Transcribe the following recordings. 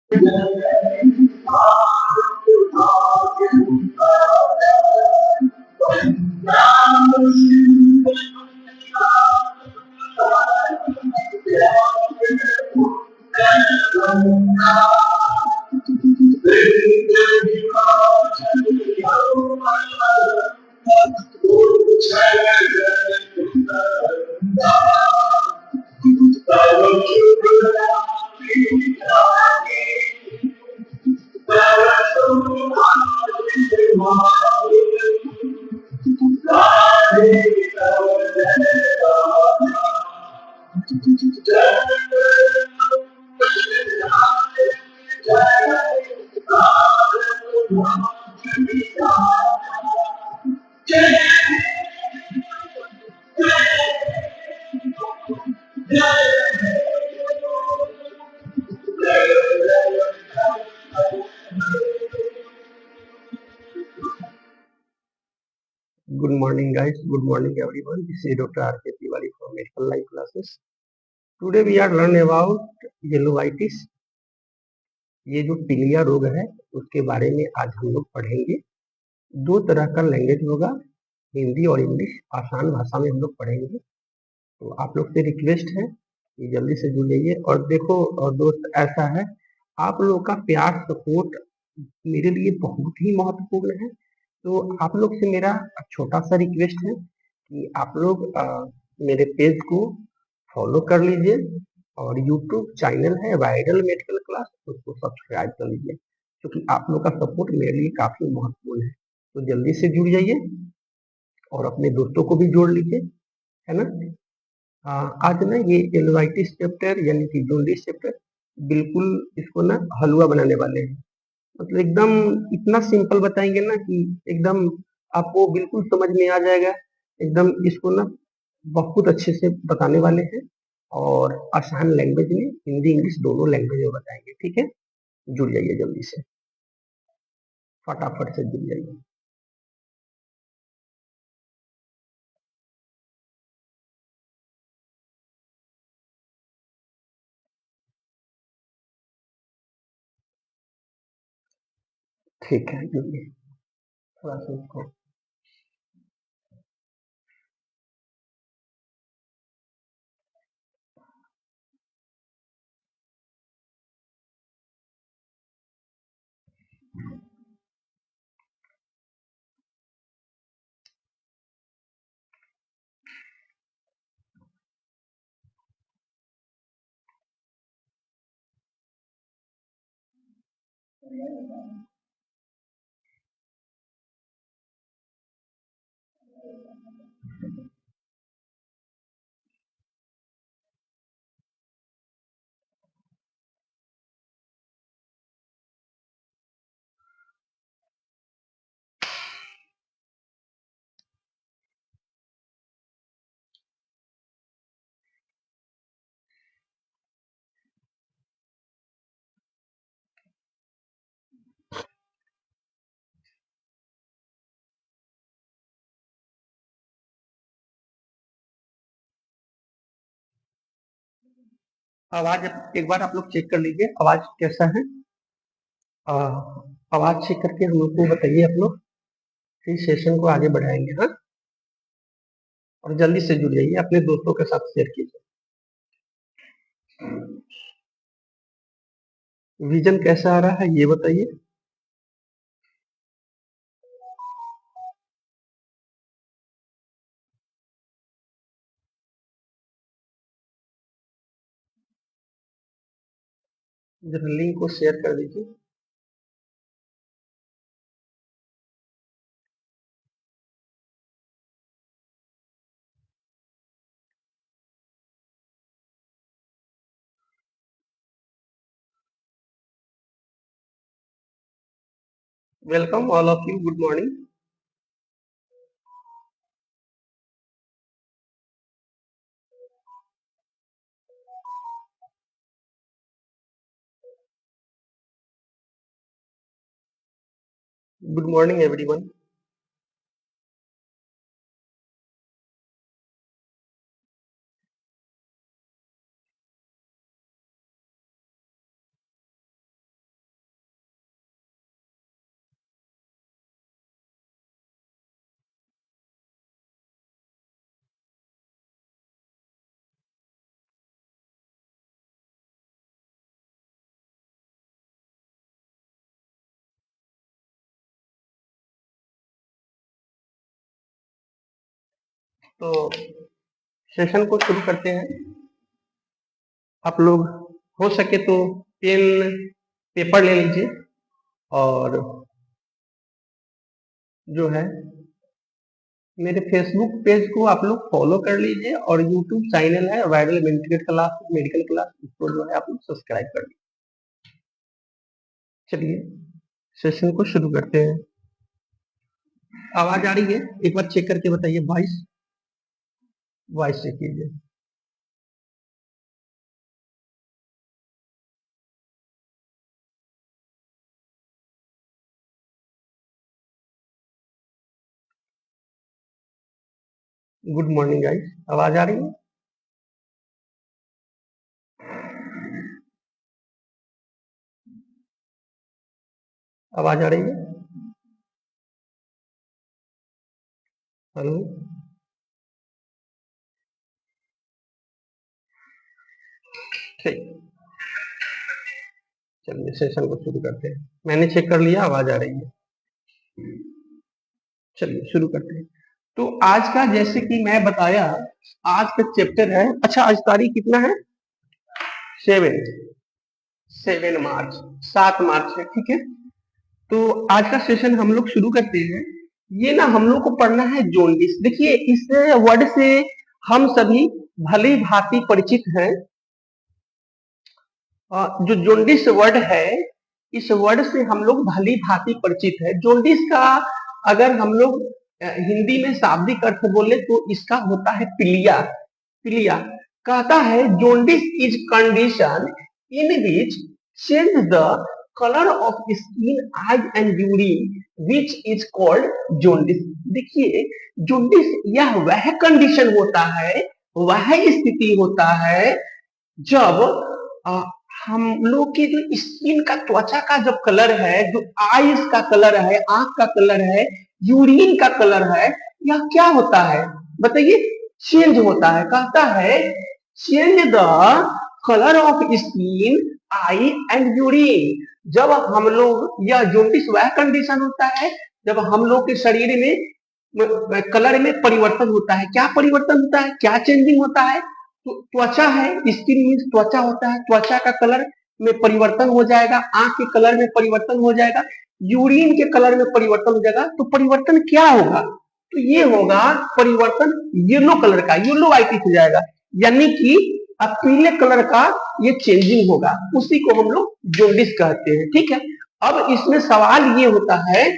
Good morning, guys. Good morning, everyone. This is Dr. R.K. Tiwari from Medical Life Classes. Today we are learning about yellowitis. ये जो पीलिया रोग है उसके बारे में आज हम लोग पढ़ेंगे। दो तरह का लैंग्वेज होगा, हिंदी और इंग्लिश। आसान भाषा में हम लोग पढ़ेंगे। तो आप लोग से रिक्वेस्ट है कि जल्दी से जुड़ जाइए। और देखो और दोस्त, ऐसा है, आप लोगों का प्यार सपोर्ट मेरे लिए बहुत ही महत्वपूर्ण है। तो आप लोग से मेरा छोटा सा रिक्वेस्ट है कि आप लोग मेरे पेज को फॉलो कर लीजिए और यूट्यूब चैनल है वायरल मेडिकल क्लास, उसको सब्सक्राइब कर लीजिए, क्योंकि आप लोग का सपोर्ट मेरे लिए काफी महत्वपूर्ण है। तो जल्दी से जुड़ जाइए और अपने दोस्तों को भी जोड़ लीजिए, है ना। आज ना ये एलवाइटिस चैप्टर यानी कि जॉन्डिस चैप्टर, बिल्कुल इसको ना हलवा बनाने वाले हैं। मतलब एकदम इतना सिंपल बताएंगे ना कि एकदम आपको बिल्कुल समझ में आ जाएगा। एकदम इसको ना बहुत अच्छे से बताने वाले हैं और आसान लैंग्वेज में, हिंदी इंग्लिश दोनों लैंग्वेज में बताएंगे। ठीक है, जुड़ जाइए जल्दी से, फटाफट से जुड़ जाइए। ठीक है, जुड़िए थोड़ा सा इसको। आवाज एक बार आप लोग चेक कर लीजिए, आवाज कैसा है। आ, आवाज चेक करके हम लोग को बताइए आप लोग, फिर सेशन को आगे बढ़ाएंगे। हाँ, और जल्दी से जुड़ जाइए, अपने दोस्तों के साथ शेयर कीजिए। विजन कैसा आ रहा है ये बताइए। जरा लिंक को शेयर कर दीजिए। Welcome all of you, good morning. Good morning everyone. तो सेशन को शुरू करते हैं। आप लोग हो सके तो पेन पेपर ले लीजिए और जो है मेरे फेसबुक पेज को आप लोग फॉलो कर लीजिए और यूट्यूब चैनल है वायरल मेडिकल क्लास, इसको जो है आप लोग सब्सक्राइब कर लीजिए। चलिए सेशन को शुरू करते हैं। आवाज आ रही है? एक बार चेक करके बताइए। वॉइस चेक कीजिए। गुड मॉर्निंग गाइस, आवाज आ रही है? आवाज आ रही है? हेलो, ठीक, चलिए सेशन को शुरू करते हैं। मैंने चेक कर लिया, आवाज आ रही है। चलिए शुरू करते हैं। तो आज का जैसे कि मैं बताया, आज का चैप्टर है। अच्छा, आज तारीख कितना है? 7 मार्च, 7 मार्च है, ठीक है। तो आज का सेशन हम लोग शुरू करते हैं। ये ना हम लोग को पढ़ना है जॉन्डिस। देखिए इस वर्ड से हम सभी भली भांति परिचित हैं। जो जॉन्डिस वर्ड है, इस वर्ड से हम लोग भली भांति परिचित है। जॉन्डिस का अगर हम लोग हिंदी में शाब्दिक अर्थ बोले तो इसका होता है पीलिया। पीलिया कहता है jaundice is condition in which change the colour of skin, I and urine which is called jaundice. देखिए जॉन्डिस यह वह कंडीशन होता है, वह स्थिति होता है जब हम लोग की जो स्किन का, त्वचा का जो कलर है, जो आईज का कलर है, आंख का कलर है, यूरिन का कलर है, यह क्या होता है बताइए? चेंज होता है। कहता है change the colour of skin, I and urine. जब हम लोग, यह जॉन्डिस वह कंडीशन होता है जब हम लोग के शरीर में कलर में परिवर्तन होता है। क्या परिवर्तन होता है, क्या चेंजिंग होता है? त्वचा है, स्किन मीन्स त्वचा होता है, त्वचा का कलर में परिवर्तन हो जाएगा, आंख के कलर में परिवर्तन हो जाएगा, यूरिन के कलर में परिवर्तन हो जाएगा। तो परिवर्तन क्या होगा? तो ये होगा परिवर्तन येलो कलर का, येलो व्हाइटिश हो जाएगा, यानी कि अब पीले कलर का ये चेंजिंग होगा। उसी को हम लोग जॉन्डिस कहते हैं, ठीक है। अब इसमें सवाल ये होता है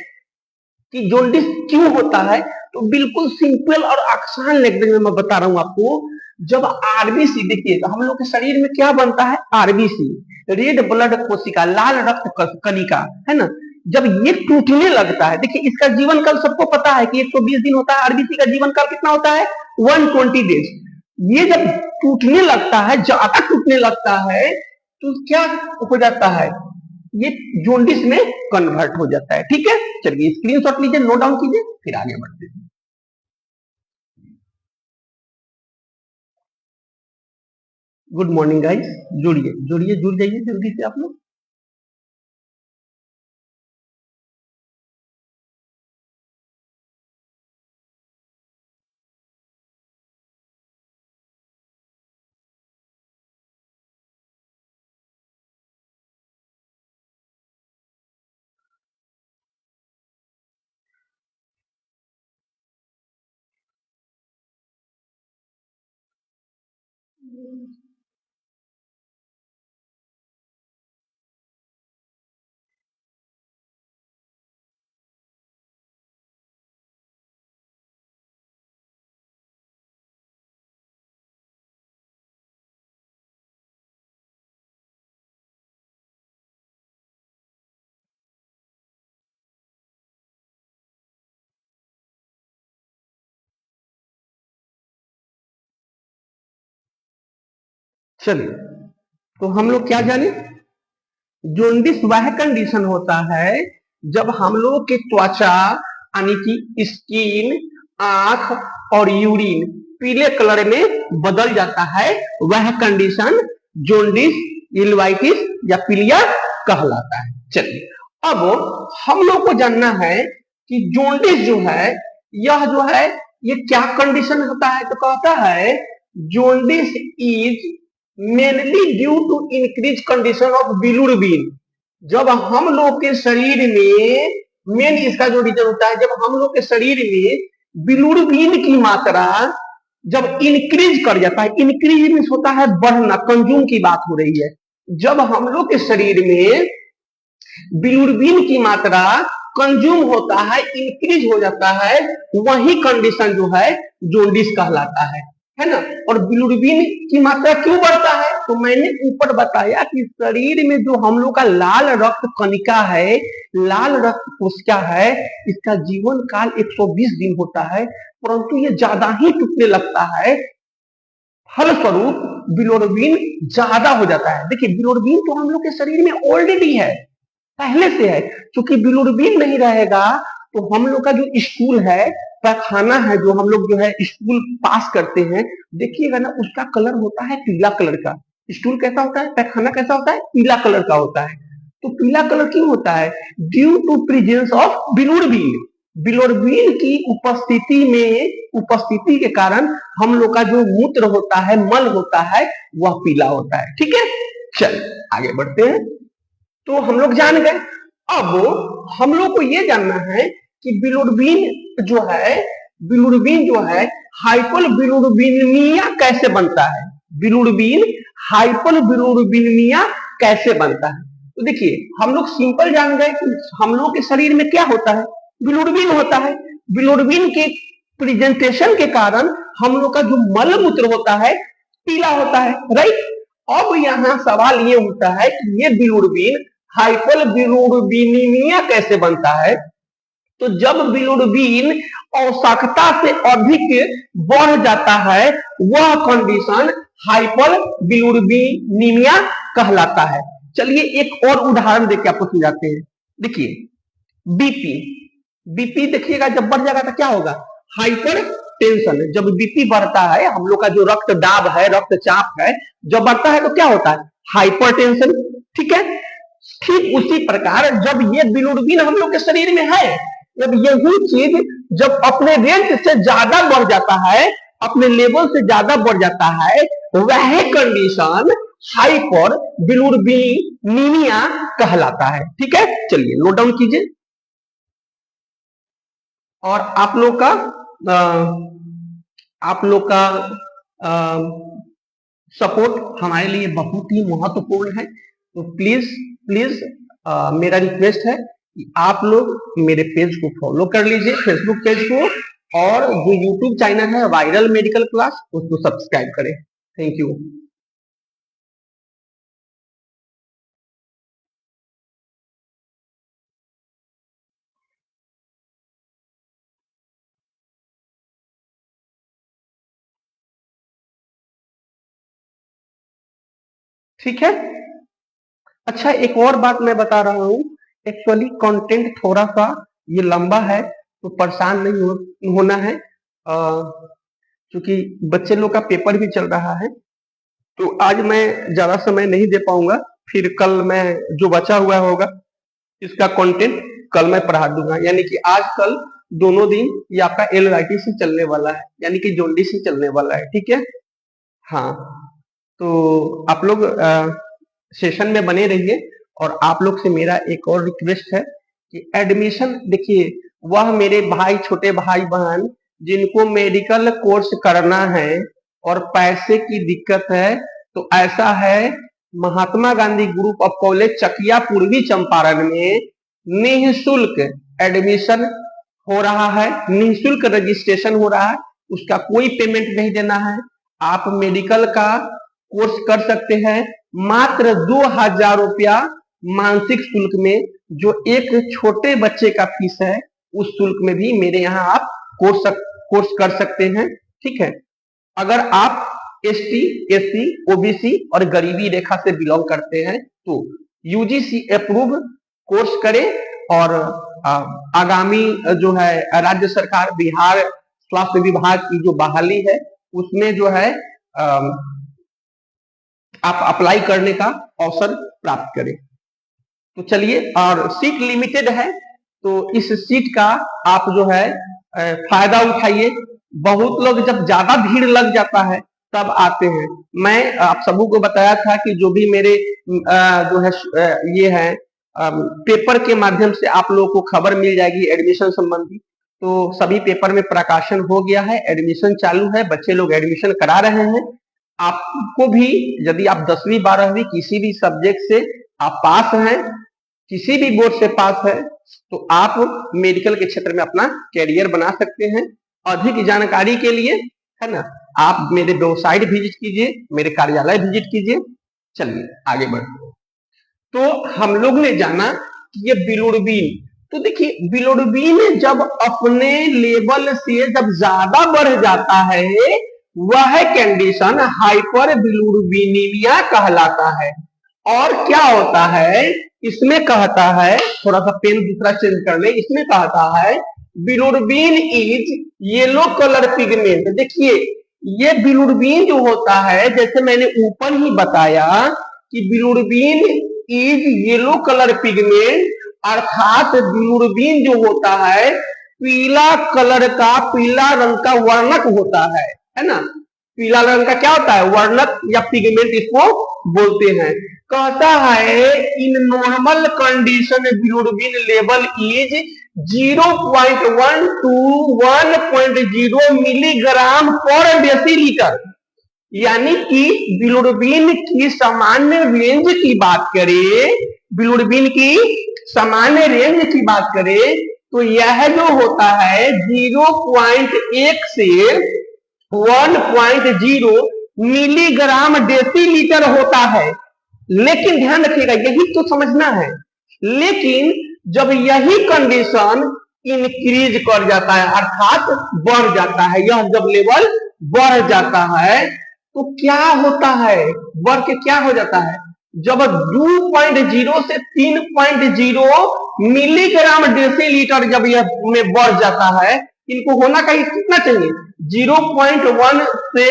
कि जॉन्डिस क्यों होता है? तो बिल्कुल सिंपल और आसान लैंग्वेज में मैं बता रहा हूं आपको। जब आरबीसी, देखिए हम लोग के शरीर में क्या बनता है? आरबीसी, रेड ब्लड कोशिका, लाल रक्त कणिका, है ना। जब ये टूटने लगता है, देखिए इसका जीवन काल सबको पता है कि 120 दिन होता है। आरबीसी का जीवन काल कितना होता है? 120 डेज। ये जब टूटने लगता है, ज्यादा टूटने लगता है, तो क्या हो जाता है? ये जॉन्डिस में कन्वर्ट हो जाता है, ठीक है। चलिए स्क्रीनशॉट लीजिए, नोट डाउन कीजिए, फिर आगे बढ़ते हैं। गुड मॉर्निंग गाइस, जुड़िए जुड़िए, जुड़ जाइए जल्दी से आप लोग। चलिए तो हम लोग क्या जाने? जॉन्डिस वह कंडीशन होता है जब हम लोग के त्वचा, यानी कि स्किन, आंख और यूरिन पीले कलर में बदल जाता है। वह कंडीशन जॉन्डिस, इल्वाइटिस या पीलिया कहलाता है। चलिए अब हम लोग को जानना है कि जॉन्डिस जो है, यह जो है ये क्या कंडीशन होता है? तो कहता है jaundice is mainly due to increase condition of bilirubin. जब हम लोग के शरीर में मेन इसका जो रीजन होता है, जब हम लोग के शरीर में बिलिरुबिन की मात्रा जब इंक्रीज कर जाता है, इंक्रीज मीन्स होता है बढ़ना, कंज्यूम की बात हो रही है। जब हम लोग के शरीर में बिलिरुबिन की मात्रा कंज्यूम होता है, इंक्रीज हो जाता है, वही कंडीशन जो है जोंडिस कहलाता है ना। और बिलिरुबिन की मात्रा क्यों बढ़ता है? तो मैंने ऊपर बताया कि शरीर में जो हम लोग का लाल रक्त कणिका है, लाल रक्त कोशिका है, इसका जीवन काल 120 दिन होता है, परंतु ये ज्यादा ही टूटने लगता है, फलस्वरूप बिलिरुबिन ज्यादा हो जाता है। देखिए बिलिरुबिन तो हम लोग के शरीर में ऑलरेडी है, पहले से है। क्योंकि बिलिरुबिन नहीं रहेगा तो हम लोग का जो स्टूल है, पैखाना है, जो हम लोग जो है स्टूल पास करते हैं, देखिएगा ना उसका कलर होता है पीला कलर का। स्टूल कैसा होता है, पैखाना कैसा होता है, पीला कलर का होता है। तो पीला कलर क्यों होता है? Due to presence of bilirubin. Bilirubin की उपस्थिति के कारण हम लोग का जो मूत्र होता है, मल होता है, वह पीला होता है। ठीक है, चल आगे बढ़ते हैं। तो हम लोग जान गए। अब हम लोग को ये जानना है कि बिलिरुबिन जो है हाइपर बिलिरुबिनिमिया कैसे बनता है। बिलिरुबिन हाइपर बिलिरुबिनिमिया कैसे बनता है? तो देखिए हम लोग सिंपल जान गए कि हम लोग के शरीर में क्या होता है, बिलिरुबिन होता है। बिलिरुबिन के प्रेजेंटेशन के कारण हम लोग का जो मल मूत्र होता है पीला होता है, राइट। अब यहाँ सवाल ये उठता है कि ये बिलिरुबिन हाइपर बिलिरुबिनिमिया कैसे बनता है? तो जब बिलिरुबिन आवश्यकता से अधिक बढ़ जाता है, वह कंडीशन हाइपर बिलिरुबिनिमिया कहलाता है। चलिए एक और उदाहरण देकर आपको समझाते हैं। देखिए बीपी देखिएगा, जब बढ़ जाएगा तो क्या होगा, हाइपर टेंशन। जब बीपी बढ़ता है, हम लोग का जो रक्त दाब है, रक्तचाप है, जब बढ़ता है तो क्या होता है, हाइपर टेंशन। ठीक है, ठीक उसी प्रकार जब ये बिलिरुबिन हम लोग के शरीर में है, जब यही चीज जब अपने रेंज से ज्यादा बढ़ जाता है, अपने लेवल से ज्यादा बढ़ जाता है, वह कंडीशन हाइपर बिलिरुबिनिमिया कहलाता है। ठीक है, चलिए नोट डाउन कीजिए। और आप लोग का सपोर्ट हमारे लिए बहुत ही महत्वपूर्ण है। तो प्लीज मेरा रिक्वेस्ट है कि आप लोग मेरे पेज को फॉलो कर लीजिए, फेसबुक पेज को, और जो यूट्यूब चैनल है वायरल मेडिकल क्लास, उसको सब्सक्राइब करें। Thank you. ठीक है, अच्छा एक और बात मैं बता रहा हूँ। एक्चुअली कंटेंट थोड़ा सा ये लंबा है, तो परेशान नहीं होना है, क्योंकि बच्चे लोग का पेपर भी चल रहा है। तो आज मैं ज्यादा समय नहीं दे पाऊंगा, फिर कल मैं जो बचा हुआ होगा इसका कंटेंट कल मैं पढ़ा दूंगा। यानी कि आज कल दोनों दिन ये आपका एलआईटी से चलने वाला है, यानी कि जोंडिस से चलने वाला है। ठीक है, हाँ, तो आप लोग सेशन में बने रहिए। और आप लोग से मेरा एक और रिक्वेस्ट है कि एडमिशन, देखिए वह मेरे भाई, छोटे भाई बहन जिनको मेडिकल कोर्स करना है और पैसे की दिक्कत है, तो ऐसा है, Mahatma Gandhi group of college Chakia Purvi Champaran में निःशुल्क एडमिशन हो रहा है, निःशुल्क रजिस्ट्रेशन हो रहा है, उसका कोई पेमेंट नहीं देना है। आप मेडिकल का कोर्स कर सकते हैं मात्र 2000 रुपया मानसिक शुल्क में, जो एक छोटे बच्चे का फीस है, उस शुल्क में भी मेरे यहाँ आप कोर्स कर सकते हैं। ठीक है, अगर आप एसटी, एससी, ओबीसी और गरीबी रेखा से बिलोंग करते हैं तो यूजीसी अप्रूव कोर्स करें। और आगामी जो है राज्य सरकार बिहार स्वास्थ्य विभाग की जो बहाली है, उसमें जो है आप अप्लाई करने का अवसर प्राप्त करें। तो चलिए, और सीट लिमिटेड है, तो इस सीट का आप जो है फायदा उठाइए। बहुत लोग जब ज्यादा भीड़ लग जाता है तब आते हैं। मैं आप सबों को बताया था कि जो भी मेरे जो है ये है पेपर के माध्यम से आप लोगों को खबर मिल जाएगी एडमिशन संबंधी। तो सभी पेपर में प्रकाशन हो गया है, एडमिशन चालू है, बच्चे लोग एडमिशन करा रहे हैं। आपको भी यदि आप 10वीं 12वीं किसी भी सब्जेक्ट से आप पास हैं, किसी भी बोर्ड से पास है, तो आप मेडिकल के क्षेत्र में अपना कैरियर बना सकते हैं। अधिक जानकारी के लिए है ना, आप मेरे वेबसाइट विजिट कीजिए, मेरे कार्यालय विजिट कीजिए। चलिए आगे बढ़ते हैं। तो हम लोग ने जाना कि ये बिलोरुबिन, तो देखिए बिलोरुबिन जब अपने लेवल से जब ज्यादा बढ़ जाता है वह कंडीशन हाइपर बिलोरुबिनीमिया कहलाता है। और क्या होता है इसमें, कहता है, थोड़ा सा पेन दूसरा चेंज कर ले, इसमें कहता है bilirubin is yellow colour pigment. देखिए ये बिलोरुबिन जो होता है, जैसे मैंने ऊपर ही बताया कि bilirubin is yellow colour pigment, अर्थात बिलोरुबिन जो होता है पीला कलर का, पीला रंग का वर्णक होता है ना। पीला रंग का क्या होता है, वर्णक या पिगमेंट इसको बोलते हैं। कहता है in normal condition bilirubin level is 0.1 to 1.0 milligram per decilitre. यानी कि बिलोरुबिन की सामान्य रेंज की बात करें, बिलोरुबिन की सामान्य रेंज की बात करें तो यह जो होता है 0.1 से 1.0 मिलीग्राम डेसीलीटर होता है। लेकिन ध्यान रखिएगा, यही तो समझना है। लेकिन जब यही कंडीशन इंक्रीज कर जाता है, अर्थात बढ़ जाता है, यह जब लेवल बढ़ जाता है तो क्या होता है, बढ़ के क्या हो जाता है, जब 2.0 से 3.0 मिलीग्राम डेसीलीटर जब यह में बढ़ जाता है, इनको होना कहीं कितना चाहिए, 0.1 से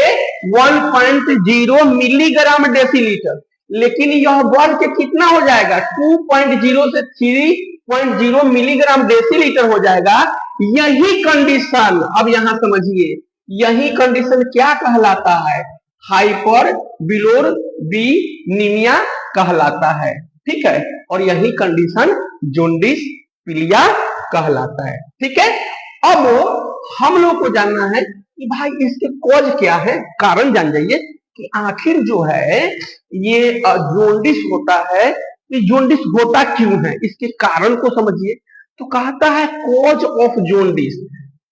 1.0 मिलीग्राम डेसीलीटर। लेकिन यह बढ़ के कितना हो जाएगा, 2.0 से 3.0 मिलीग्राम डेसीलीटर हो जाएगा। यही कंडीशन, अब यहां समझिए, यही कंडीशन क्या कहलाता है, हाइपर बिलोरुबिनीमिया कहलाता है। ठीक है, और यही कंडीशन जोंडिस पीलिया कहलाता है। ठीक है, अब हम लोग को जानना है कि भाई इसके कॉज क्या है, कारण जान जाइए कि आखिर जो है ये जोंडिस होता है, ये जोंडिस होता क्यों है, इसके कारण को समझिए। तो कहता है कॉज ऑफ जोंडिस,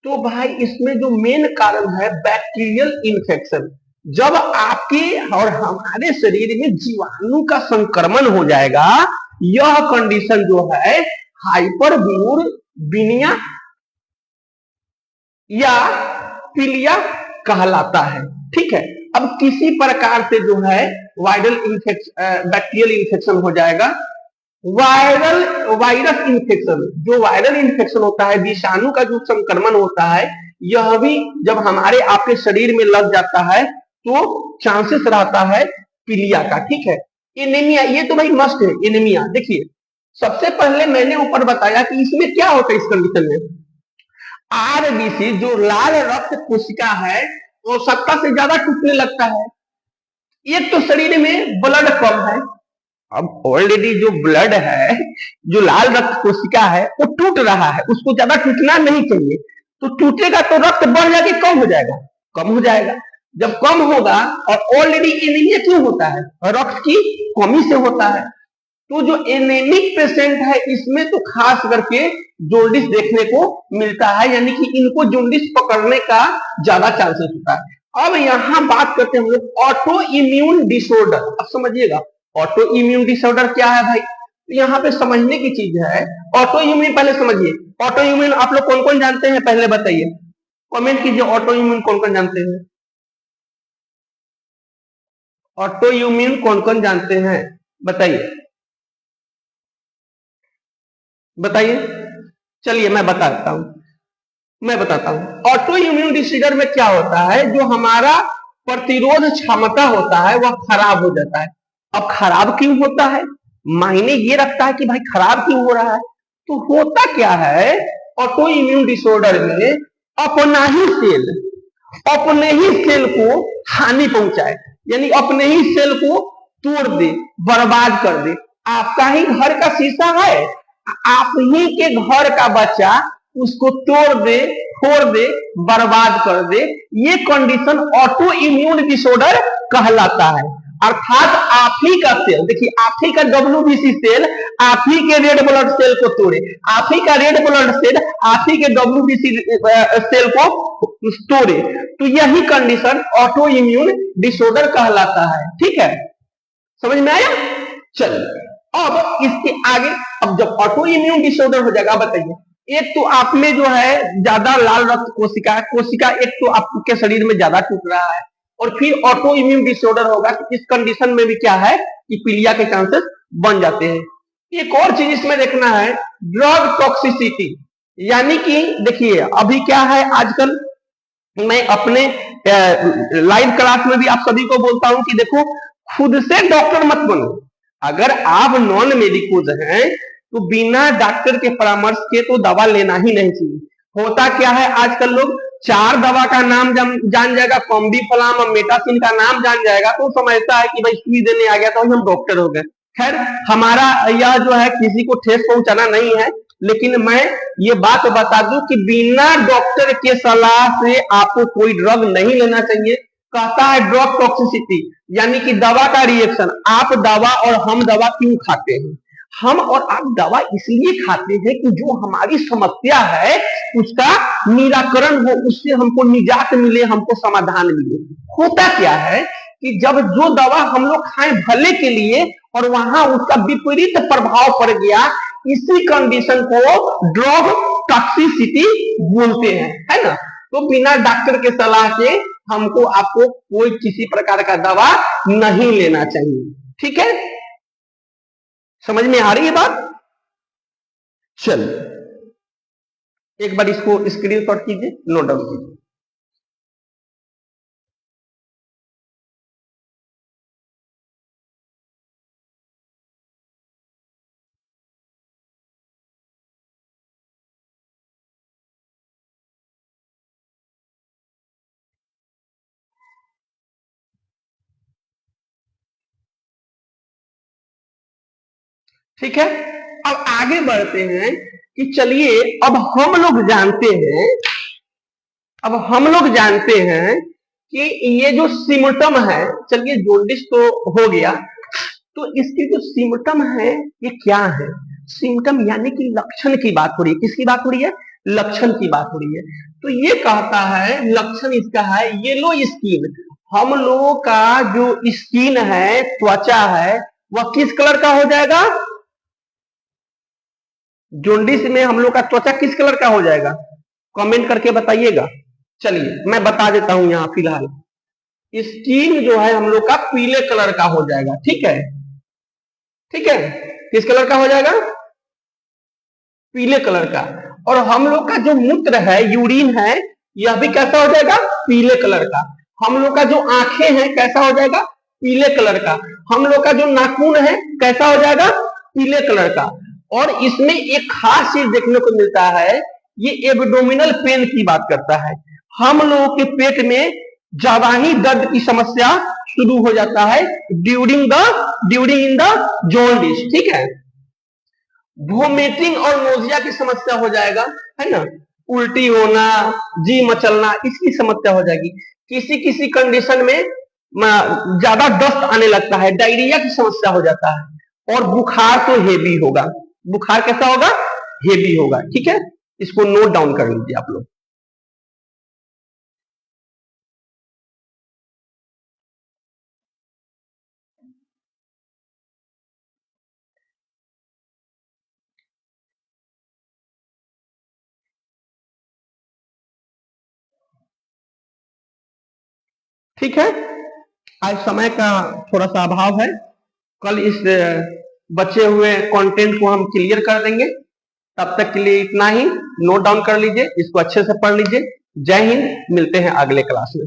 तो भाई इसमें जो मेन कारण है बैक्टीरियल इन्फेक्शन। जब आपके और हमारे शरीर में जीवाणु का संक्रमण हो जाएगा, यह कंडीशन जो है हाइपर बिलोरुबिनिया या पीलिया कहलाता है। ठीक है, अब किसी प्रकार से जो है वायरल इन्फेक्शन, बैक्टीरियल इन्फेक्शन हो जाएगा, वायरस इन्फेक्शन, जो वायरल इन्फेक्शन होता है, विषाणु का जो संक्रमण होता है, यह भी जब हमारे आपके शरीर में लग जाता है तो चांसेस रहता है पीलिया का। ठीक है, एनीमिया, ये तो भाई मस्ट है एनीमिया। देखिए सबसे पहले मैंने ऊपर बताया कि इसमें क्या होता है, इस कंडीशन में आरबीसी जो लाल रक्त कोशिका है वो आवश्यकता से ज्यादा टूटने लगता है। एक तो शरीर में ब्लड कम है, अब ऑलरेडी जो ब्लड है, जो लाल रक्त कोशिका है वो टूट रहा है, उसको ज्यादा टूटना नहीं चाहिए, तो टूटेगा तो रक्त बढ़ जाके कम हो जाएगा, कम हो जाएगा। जब कम होगा, और ऑलरेडी एनीमिया क्यों होता है, रक्त की कमी से होता है, तो जो एनेमिक पेशेंट है इसमें तो खास करके जोंडिस देखने को मिलता है, यानी कि इनको जोंडिस पकड़ने का ज्यादा चांसेस होता है। अब यहां बात करते हैं हम लोग ऑटो इम्यून डिसऑर्डर। अब समझिएगा ऑटो इम्यून डिसऑर्डर क्या है भाई, तो यहाँ पे समझने की चीज है। ऑटो इम्यून पहले समझिए, ऑटो इम्यून आप लोग कौन कौन जानते हैं पहले बताइए, कमेंट कीजिए, ऑटो इम्यून कौन कौन जानते हैं, ऑटो इम्यून कौन कौन जानते हैं बताइए, बताइए। चलिए मैं बताता हूं ऑटो इम्यून डिसऑर्डर में क्या होता है, जो हमारा प्रतिरोध क्षमता होता है वह खराब हो जाता है। अब खराब क्यों होता है, मायने ये रखता है कि भाई खराब क्यों हो रहा है, तो होता क्या है ऑटो इम्यून डिसऑर्डर में, अपना ही सेल अपने ही सेल को हानि पहुंचाए, यानी अपने ही सेल को तोड़ दे, बर्बाद कर दे। आपका ही घर का शीशा है, आप ही के घर का बच्चा उसको तोड़ दे, फोड़ दे, बर्बाद कर दे, ये कंडीशन ऑटो इम्यून डिसऑर्डर कहलाता है। अर्थात आप ही का सेल, देखिए आप ही का WBC सेल आप ही के रेड ब्लड सेल को तोड़े, आप ही का रेड ब्लड सेल आप ही के WBC सेल को तोड़े, तो यही कंडीशन ऑटो इम्यून डिसऑर्डर कहलाता है। ठीक है, समझ में आया? चलिए अब इसके आगे, अब जब ऑटो इम्यून डिसऑर्डर हो जाएगा, बताइए, एक तो आप में जो है ज्यादा लाल रक्त कोशिका एक तो आपके शरीर में ज्यादा टूट रहा है, और फिर ऑटो इम्यून डिसऑर्डर होगा। इस कंडीशन में भी क्या है कि पीलिया के चांसेस बन जाते हैं। एक और चीज इसमें देखना है, ड्रग टॉक्सिसिटी, यानी कि देखिए अभी क्या है आजकल, मैं अपने लाइव क्लास में भी आप सभी को बोलता हूं कि देखो, खुद से डॉक्टर मत बनो। अगर आप नॉन मेडिकोज हैं तो बिना डॉक्टर के परामर्श के तो दवा लेना ही नहीं चाहिए। होता क्या है, आजकल लोग 4 दवा का नाम जान जाएगा, कॉम्बीफ्लाम और मेटासिन का नाम जान जाएगा, तो समझता है कि भाई सुई देने आ गया तो हम डॉक्टर हो गए। खैर, हमारा यह जो है किसी को ठेस पहुंचाना नहीं है, लेकिन मैं ये बात बता दूं कि बिना डॉक्टर के सलाह से आपको कोई ड्रग नहीं लेना चाहिए। कहता है ड्रग टॉक्सिसिटी, यानी कि दवा का रिएक्शन। आप दवा और हम दवा क्यों खाते हैं? हम और आप दवा इसलिए खाते हैं कि जो हमारी समस्या है उसका निराकरण हो, उससे हमको निजात मिले, हमको समाधान मिले। होता क्या है कि जब जो दवा हम लोग खाएं भले के लिए और वहां उसका विपरीत प्रभाव पड़ गया, इसी कंडीशन को ड्रग टॉक्सिसिटी बोलते हैं, है ना। तो बिना डॉक्टर के सलाह के हमको आपको कोई किसी प्रकार का दवा नहीं लेना चाहिए। ठीक है, समझ में आ रही है बात? चलिए एक बार इसको स्क्रीनशॉट कीजिए, नोट डाउन कीजिए। ठीक है, अब आगे बढ़ते हैं कि चलिए अब हम लोग जानते हैं, अब हम लोग जानते हैं कि ये जो सिम्टम है, चलिए जॉन्डिस तो हो गया, तो इसकी जो सिम्टम है ये क्या है? सिम्टम यानी कि लक्षण की बात हो रही है। किसकी बात हो रही है? लक्षण की बात हो रही है। तो ये कहता है लक्षण इसका है येलो स्किन। हम लोगों का जो स्किन है, त्वचा है, वह किस कलर का हो जाएगा? जॉन्डिस में हम लोग का त्वचा किस कलर का हो जाएगा? कमेंट करके बताइएगा। चलिए मैं बता देता हूं, यहां फिलहाल स्किन जो है हम लोग का पीले कलर का हो जाएगा। ठीक है, ठीक है, किस कलर का हो जाएगा? पीले कलर का। और हम लोग का जो मूत्र है, यूरिन है, यह भी कैसा हो जाएगा? पीले कलर का। हम लोग का जो आंखें हैं कैसा हो जाएगा? पीले कलर का। हम लोग का जो नाखून है कैसा हो जाएगा? पीले कलर का। और इसमें एक खास चीज देखने को मिलता है, ये एब्डोमिनल पेन की बात करता है। हम लोगों के पेट में ज्यादा ही दर्द की समस्या शुरू हो जाता है ड्यूरिंग इन द जॉन्डिस। ठीक है, वोमिटिंग और नोजिया की समस्या हो जाएगा, है ना, उल्टी होना, जी मचलना, इसकी समस्या हो जाएगी। किसी किसी कंडीशन में ज्यादा दस्त आने लगता है, डायरिया की समस्या हो जाता है, और बुखार तो हेवी होगा। बुखार कैसा होगा? हेवी होगा। ठीक है, इसको नोट डाउन कर लीजिए आप लोग। ठीक है, आज समय का थोड़ा सा अभाव है, कल इस बचे हुए कंटेंट को हम क्लियर कर देंगे। तब तक के लिए इतना ही, नोट डाउन कर लीजिए, इसको अच्छे से पढ़ लीजिए। जय हिंद, मिलते हैं अगले क्लास में।